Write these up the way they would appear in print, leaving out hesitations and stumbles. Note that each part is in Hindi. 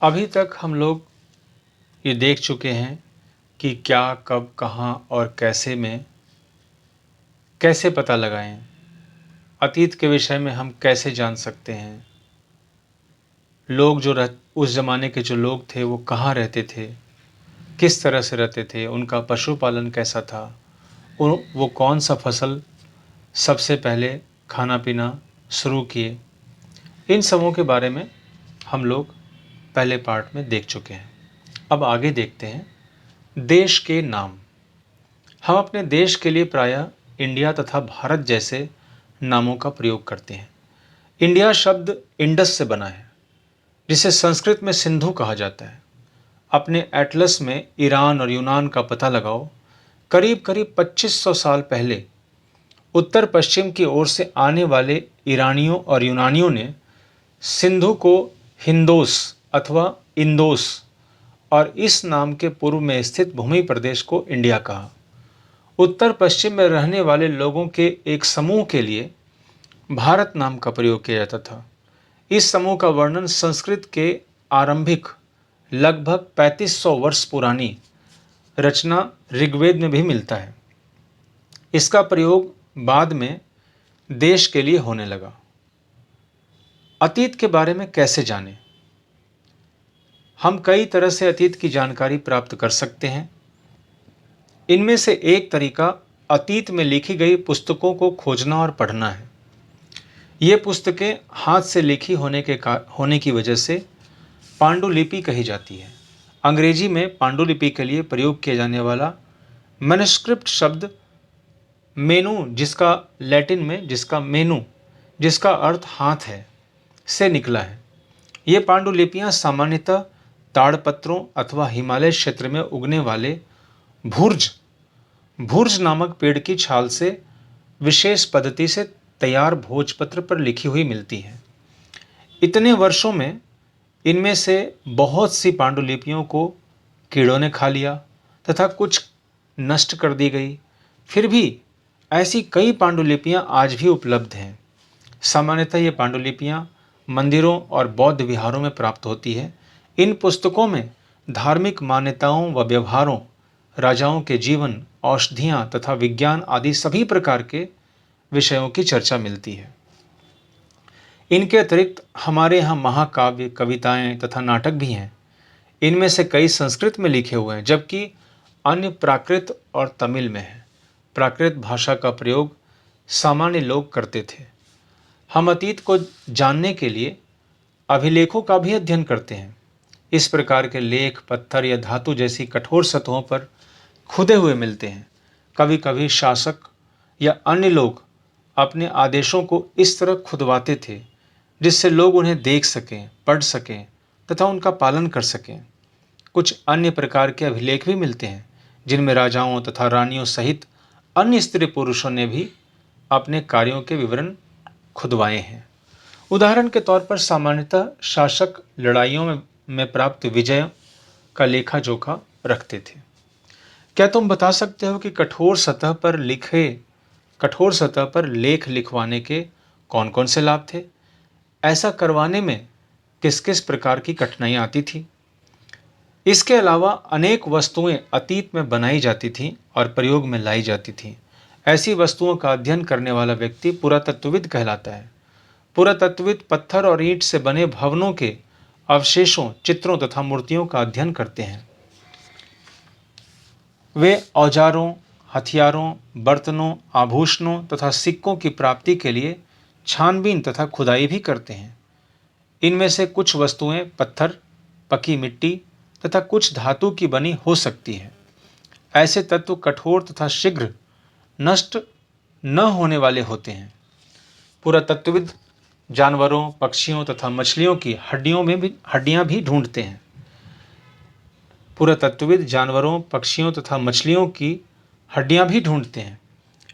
अभी तक हम लोग ये देख चुके हैं कि क्या, कब, कहाँ और कैसे में कैसे पता लगाएं। अतीत के विषय में हम कैसे जान सकते हैं। लोग उस ज़माने के जो लोग थे वो कहाँ रहते थे, किस तरह से रहते थे, उनका पशुपालन कैसा था, वो कौन सा फसल सबसे पहले खाना पीना शुरू किए। इन सबों के बारे में हम लोग पहले पार्ट में देख चुके हैं। अब आगे देखते हैं देश के नाम। हम अपने देश के लिए प्रायः इंडिया तथा भारत जैसे नामों का प्रयोग करते हैं। इंडिया शब्द इंडस से बना है, जिसे संस्कृत में सिंधु कहा जाता है। अपने एटलस में ईरान और यूनान का पता लगाओ। करीब करीब 2500 साल पहले उत्तर पश्चिम की ओर से आने वाले ईरानियों और यूनानियों ने सिंधु को हिंदोस अथवा इंदोस और इस नाम के पूर्व में स्थित भूमि प्रदेश को इंडिया कहा। उत्तर पश्चिम में रहने वाले लोगों के एक समूह के लिए भारत नाम का प्रयोग किया जाता था। इस समूह का वर्णन संस्कृत के आरंभिक लगभग 3500 वर्ष पुरानी रचना ऋग्वेद में भी मिलता है। इसका प्रयोग बाद में देश के लिए होने लगा। अतीत के बारे में कैसे जानें? हम कई तरह से अतीत की जानकारी प्राप्त कर सकते हैं। इनमें से एक तरीका अतीत में लिखी गई पुस्तकों को खोजना और पढ़ना है। ये पुस्तकें हाथ से लिखी होने की वजह से पांडुलिपि कही जाती है। अंग्रेजी में पांडुलिपि के लिए प्रयोग किया जाने वाला मैन्युस्क्रिप्ट शब्द मेनू, जिसका मेनू जिसका अर्थ हाथ है, से निकला है। ये पांडुलिपियां सामान्यतः ताड़पत्रों अथवा हिमालय क्षेत्र में उगने वाले भूर्ज नामक पेड़ की छाल से विशेष पद्धति से तैयार भोजपत्र पर लिखी हुई मिलती है। इतने वर्षों में इनमें से बहुत सी पांडुलिपियों को कीड़ों ने खा लिया तथा कुछ नष्ट कर दी गई। फिर भी ऐसी कई पांडुलिपियां आज भी उपलब्ध हैं। सामान्यतः ये पांडुलिपियां मंदिरों और बौद्ध विहारों में प्राप्त होती है। इन पुस्तकों में धार्मिक मान्यताओं व व्यवहारों, राजाओं के जीवन, औषधियाँ तथा विज्ञान आदि सभी प्रकार के विषयों की चर्चा मिलती है। इनके अतिरिक्त हमारे यहाँ महाकाव्य, कविताएं तथा नाटक भी हैं। इनमें से कई संस्कृत में लिखे हुए हैं, जबकि अन्य प्राकृत और तमिल में है। प्राकृत भाषा का प्रयोग सामान्य लोग करते थे। हम अतीत को जानने के लिए अभिलेखों का भी अध्ययन करते हैं। इस प्रकार के लेख पत्थर या धातु जैसी कठोर सतहों पर खुदे हुए मिलते हैं। कभी कभी शासक या अन्य लोग अपने आदेशों को इस तरह खुदवाते थे जिससे लोग उन्हें देख सकें, पढ़ सकें तथा उनका पालन कर सकें। कुछ अन्य प्रकार के अभिलेख भी मिलते हैं जिनमें राजाओं तथा रानियों सहित अन्य स्त्री पुरुषों ने भी अपने कार्यों के विवरण खुदवाए हैं। उदाहरण के तौर पर सामान्यतः शासक लड़ाइयों में प्राप्त विजय का लेखा जोखा रखते थे। क्या तुम बता सकते हो कि कठोर सतह पर लेख लिखवाने के कौन कौन से लाभ थे? ऐसा करवाने में किस किस प्रकार की कठिनाइयाँ आती थी? इसके अलावा अनेक वस्तुएं अतीत में बनाई जाती थीं और प्रयोग में लाई जाती थीं। ऐसी वस्तुओं का अध्ययन करने वाला व्यक्ति पुरातत्वविद कहलाता है। पुरातत्वविद पत्थर और ईंट से बने भवनों के अवशेषों, चित्रों तथा मूर्तियों का अध्ययन करते हैं। वे औजारों, हथियारों, बर्तनों, आभूषणों तथा सिक्कों की प्राप्ति के लिए छानबीन तथा खुदाई भी करते हैं। इनमें से कुछ वस्तुएं पत्थर, पकी मिट्टी तथा कुछ धातु की बनी हो सकती है। ऐसे तत्व कठोर तथा शीघ्र नष्ट न होने वाले होते हैं। पुरातत्वविद जानवरों, पक्षियों तथा मछलियों की हड्डियां भी ढूंढते हैं। पुरातत्वविद जानवरों, पक्षियों तथा मछलियों की हड्डियां भी ढूंढते हैं।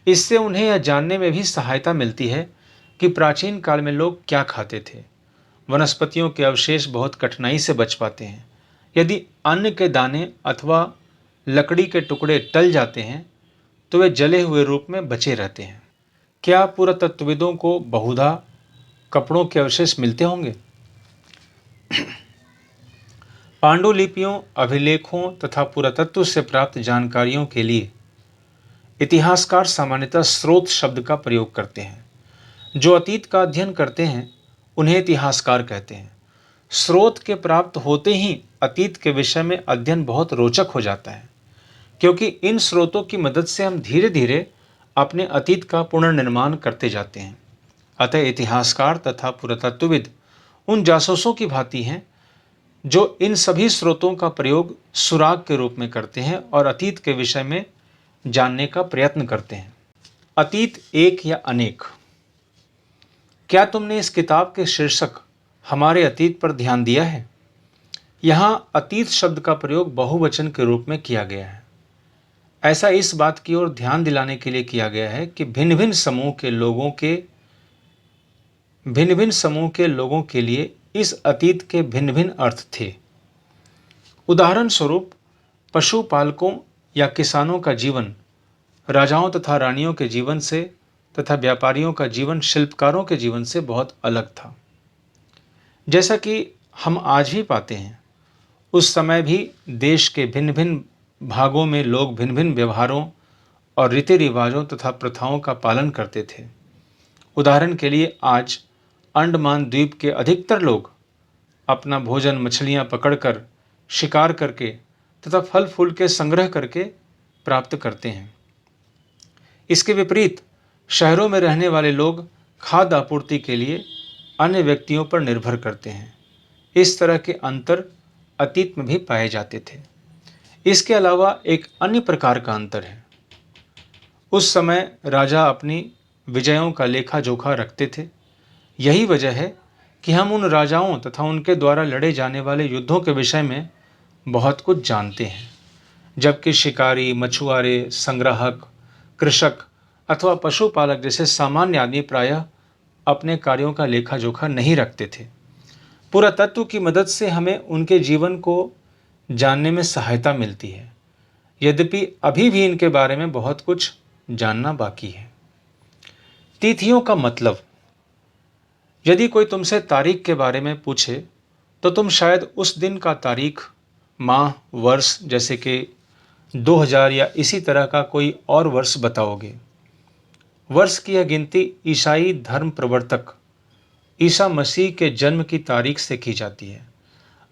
इससे उन्हें यह जानने में भी सहायता मिलती है कि प्राचीन काल में लोग क्या खाते थे। वनस्पतियों के अवशेष बहुत कठिनाई से बच पाते हैं। यदि अन्न के दाने अथवा लकड़ी के टुकड़े टल जाते हैं तो वे जले हुए रूप में बचे रहते हैं। क्या पुरातत्वविदों को बहुधा कपड़ों के अवशेष मिलते होंगे? पांडुलिपियों, अभिलेखों तथा पुरातत्व से प्राप्त जानकारियों के लिए इतिहासकार सामान्यतः स्रोत शब्द का प्रयोग करते हैं। जो अतीत का अध्ययन करते हैं उन्हें इतिहासकार कहते हैं। स्रोत के प्राप्त होते ही अतीत के विषय में अध्ययन बहुत रोचक हो जाता है, क्योंकि इन स्रोतों की मदद से हम धीरे धीरे अपने अतीत का पुनर्निर्माण करते जाते हैं। अतः इतिहासकार तथा पुरातत्वविद उन जासूसों की भांति हैं जो इन सभी स्रोतों का प्रयोग सुराग के रूप में करते हैं और अतीत के विषय में जानने का प्रयत्न करते हैं। अतीत एक या अनेक। क्या तुमने इस किताब के शीर्षक हमारे अतीत पर ध्यान दिया है? यहाँ अतीत शब्द का प्रयोग बहुवचन के रूप में किया गया है। ऐसा इस बात की ओर ध्यान दिलाने के लिए किया गया है कि भिन्न भिन्न समूह के लोगों के लिए इस अतीत के भिन्न भिन्न अर्थ थे। उदाहरण स्वरूप, पशुपालकों या किसानों का जीवन राजाओं तथा रानियों के जीवन से तथा व्यापारियों का जीवन शिल्पकारों के जीवन से बहुत अलग था। जैसा कि हम आज भी पाते हैं, उस समय भी देश के भिन्न भिन्न भागों में लोग भिन्न भिन्न व्यवहारों और रीति रिवाजों तथा प्रथाओं का पालन करते थे। उदाहरण के लिए, आज अंडमान द्वीप के अधिकतर लोग अपना भोजन मछलियां पकड़कर, शिकार करके तथा फल फूल के संग्रह करके प्राप्त करते हैं। इसके विपरीत शहरों में रहने वाले लोग खाद्य आपूर्ति के लिए अन्य व्यक्तियों पर निर्भर करते हैं। इस तरह के अंतर अतीत में भी पाए जाते थे। इसके अलावा एक अन्य प्रकार का अंतर है। उस समय राजा अपनी विजयों का लेखा जोखा रखते थे। यही वजह है कि हम उन राजाओं तथा उनके द्वारा लड़े जाने वाले युद्धों के विषय में बहुत कुछ जानते हैं, जबकि शिकारी, मछुआरे, संग्राहक, कृषक अथवा पशुपालक जैसे सामान्य आदमी प्रायः अपने कार्यों का लेखा जोखा नहीं रखते थे। पुरातत्व की मदद से हमें उनके जीवन को जानने में सहायता मिलती है, यद्यपि अभी भी इनके बारे में बहुत कुछ जानना बाकी है। तिथियों का मतलब। यदि कोई तुमसे तारीख के बारे में पूछे तो तुम शायद उस दिन का तारीख, माह, वर्ष जैसे कि 2000 या इसी तरह का कोई और वर्ष बताओगे। वर्ष की यह गिनती ईसाई धर्म प्रवर्तक ईसा मसीह के जन्म की तारीख से की जाती है।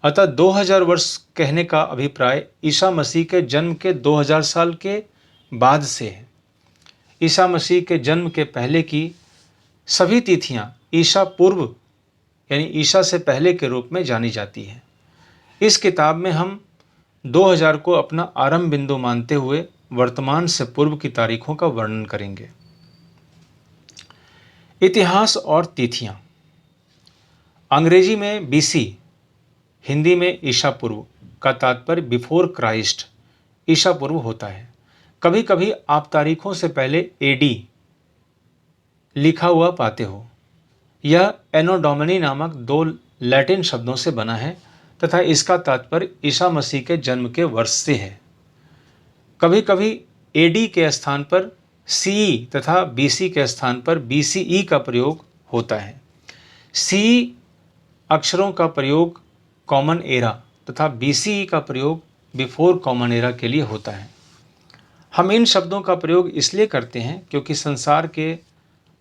अतः 2000 वर्ष कहने का अभिप्राय ईसा मसीह के जन्म के 2000 साल के बाद से है। ईसा मसीह के जन्म के पहले की सभी तिथियां ईसा पूर्व यानी ईसा से पहले के रूप में जानी जाती है। इस किताब में हम 2000 को अपना आरंभ बिंदु मानते हुए वर्तमान से पूर्व की तारीखों का वर्णन करेंगे। इतिहास और तिथियां। अंग्रेजी में बीसी, हिंदी में ईसा पूर्व का तात्पर्य बिफोर क्राइस्ट, ईसा पूर्व होता है। कभी कभी आप तारीखों से पहले एडी लिखा हुआ पाते हो। यह एनो डोमिनी नामक 2 लैटिन शब्दों से बना है तथा इसका तात्पर्य ईसा मसीह के जन्म के वर्ष से है। कभी कभी एडी के स्थान पर सीई तथा बीसी के स्थान पर बीसीई का प्रयोग होता है। सीई अक्षरों का प्रयोग कॉमन एरा तथा बीसीई का प्रयोग बिफोर कॉमन एरा के लिए होता है। हम इन शब्दों का प्रयोग इसलिए करते हैं क्योंकि संसार के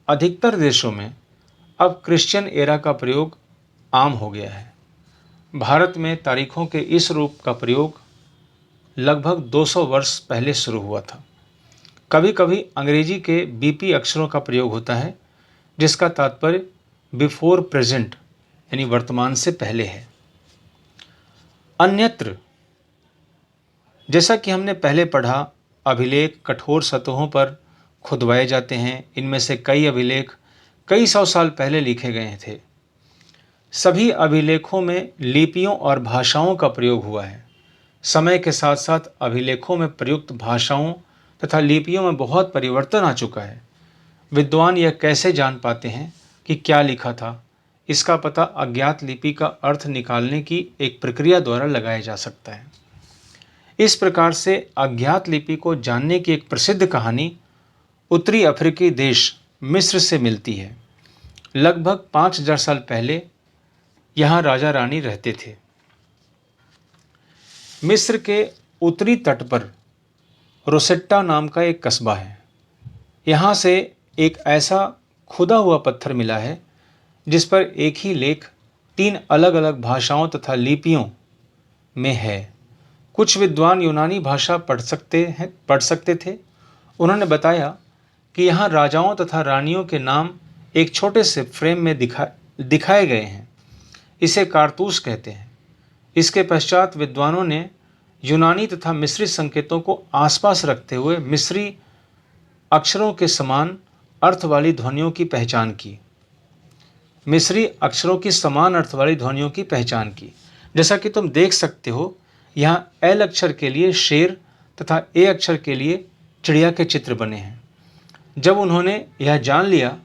अधिकतर देशों में अब क्रिश्चियन एरा का प्रयोग आम हो गया है। भारत में तारीखों के इस रूप का प्रयोग लगभग 200 वर्ष पहले शुरू हुआ था। कभी कभी अंग्रेजी के बीपी अक्षरों का प्रयोग होता है, जिसका तात्पर्य बिफोर प्रेजेंट यानी वर्तमान से पहले है। अन्यत्र, जैसा कि हमने पहले पढ़ा, अभिलेख कठोर सतहों पर खुदवाए जाते हैं। इनमें से कई अभिलेख कई सौ साल पहले लिखे गए थे। सभी अभिलेखों में लिपियों और भाषाओं का प्रयोग हुआ है। समय के साथ साथ अभिलेखों में प्रयुक्त भाषाओं तथा लिपियों में बहुत परिवर्तन आ चुका है। विद्वान यह कैसे जान पाते हैं कि क्या लिखा था? इसका पता अज्ञात लिपि का अर्थ निकालने की एक प्रक्रिया द्वारा लगाया जा सकता है। इस प्रकार से अज्ञात लिपि को जानने की एक प्रसिद्ध कहानी उत्तरी अफ्रीकी देश मिस्र से मिलती है। लगभग 5000 साल पहले यहाँ राजा रानी रहते थे। मिस्र के उत्तरी तट पर रोसेट्टा नाम का एक कस्बा है। यहाँ से एक ऐसा खुदा हुआ पत्थर मिला है जिस पर एक ही लेख 3 अलग अलग भाषाओं तथा लिपियों में है। कुछ विद्वान यूनानी भाषा पढ़ सकते थे। उन्होंने बताया कि यहाँ राजाओं तथा रानियों के नाम एक छोटे से फ्रेम में दिखाए गए हैं। इसे कारतूस कहते हैं। इसके पश्चात विद्वानों ने यूनानी तथा मिस्री संकेतों को आसपास रखते हुए मिस्री अक्षरों के समान अर्थ वाली ध्वनियों की पहचान की। मिस्री अक्षरों की समान अर्थ वाली ध्वनियों की पहचान की। जैसा कि तुम देख सकते हो, यहाँ एल अक्षर के लिए शेर तथा ए अक्षर के लिए चिड़िया के चित्र बने हैं। जब उन्होंने यह जान लिया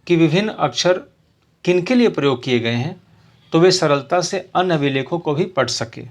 कि विभिन्न अक्षर किनके लिए प्रयोग किए गए हैं, तो वे सरलता से अन्य अभिलेखों को भी पढ़ सके।